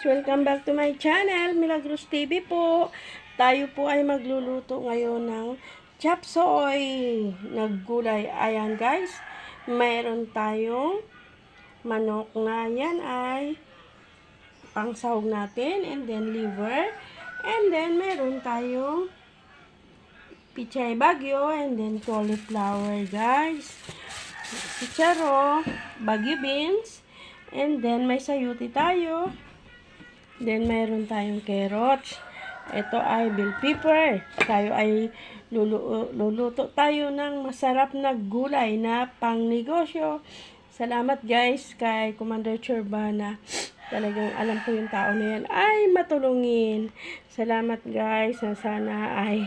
Welcome back to my channel, Milagros TV po. Tayo po ay magluluto ngayon ng chop suey na gulay. Ayan guys, mayroon tayong manok na yan ay pangsahog natin, and then liver, and then mayroon tayong pichay bagyo, and then cauliflower guys, chicharo, bagyo beans, and then may sayuti tayo. Then, mayroon tayong carrots. Ito ay bell pepper. Tayo ay luluto tayo ng masarap na gulay na pangnegosyo. Salamat guys kay Commander Churbana. Talagang alam ko yung tao na yan ay matulungin. Salamat guys na sana ay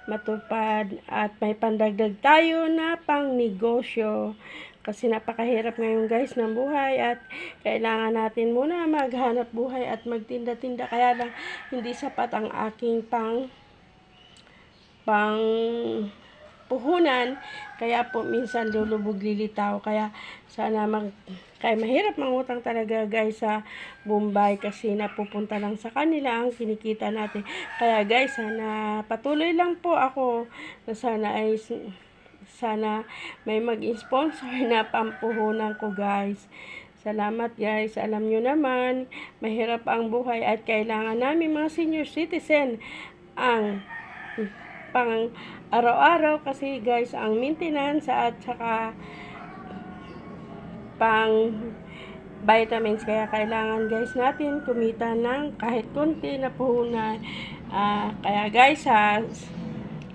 matupad at may pandagdag tayo na pangnegosyo. Kasi napakahirap ngayon guys ng buhay at kailangan natin muna maghanap buhay at magtinda-tinda. Kaya lang hindi sapat ang aking pang puhunan. Kaya po minsan lulubog lilitaw. Kaya sana kaya mahirap mangutang talaga guys sa Bombay kasi napupunta lang sa kanila ang kinikita natin. Kaya guys, sana patuloy lang po ako na sana may mag-sponsor na pampuhunan ko guys. Salamat guys. Alam nyo naman, mahirap ang buhay at kailangan namin mga senior citizen ang pang araw-araw kasi guys, ang maintenance at saka pang vitamins. Kaya kailangan guys natin kumita ng kahit konti na puhunan. Kaya guys,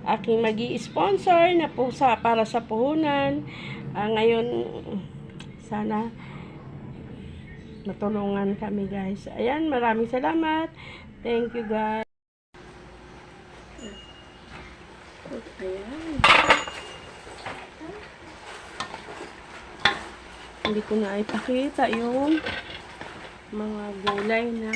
aking magi-sponsor na po para sa puhunan. Ngayon, sana matulungan kami guys. Ayan, maraming salamat. Thank you guys. Ayan. Hindi ko na ipakita yung mga gulay na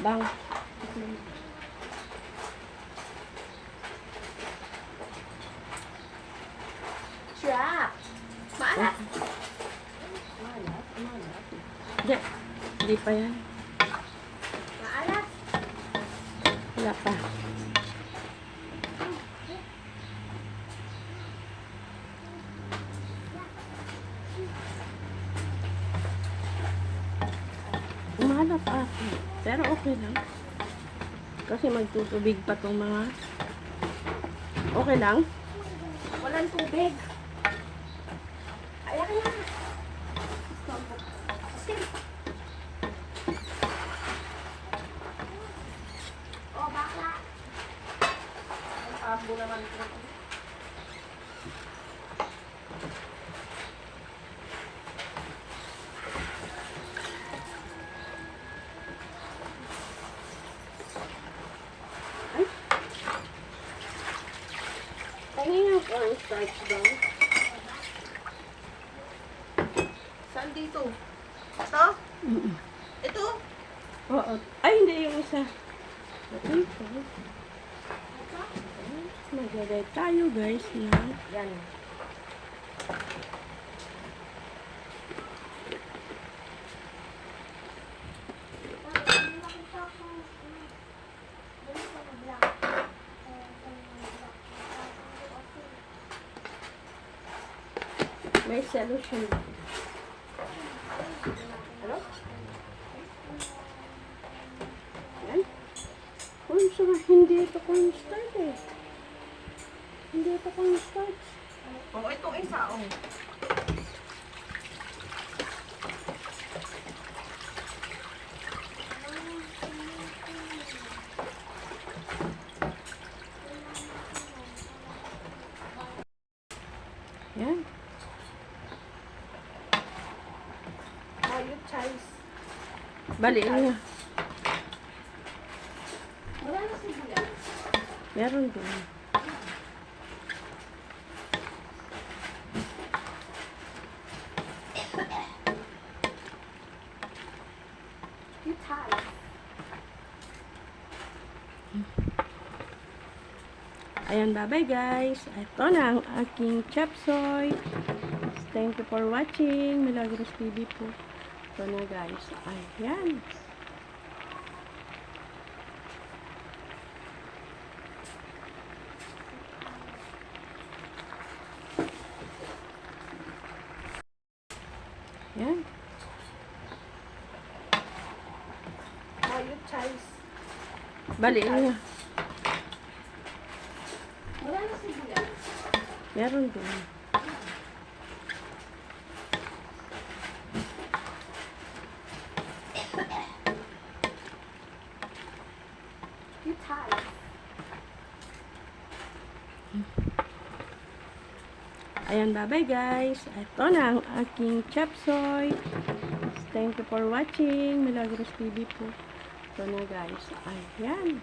bang. Trap. Maalat. Hindi pa yan. Maalat. Wala pa. Umalap ako. Pero okay lang. Kasi magtutubig pa tong mga. Okay lang? Walang tubig. Ayan na. Oh, bakla. Ang abo naman ito. Tingnan ko ang starch daw. Saan dito? Ito? Ito? Oo. Ay, hindi yung isa. Ito. Maglagay tayo guys ng Yan. may solution. Ano? Yan. Hindi ito cornstarch eh. Hindi ito cornstarch. Oh, itong isa, oh. Yan. Mayo chives. Baliin niya. Wala na sibuyas. Meron din. Yung chives. Ayan, bye-bye guys. Ito na ang aking chop soy. Thank you for watching. Milagros TV po. Ito na guys. Ayan. Ayan. Mayo chives. Baliin niya. Wala na sibuyas. Meron din. Yung chives. Ayan, bye-bye guys. Ito na ang aking chop soy. Thank you for watching. Milagros TV po. Ito na guys. Ayan.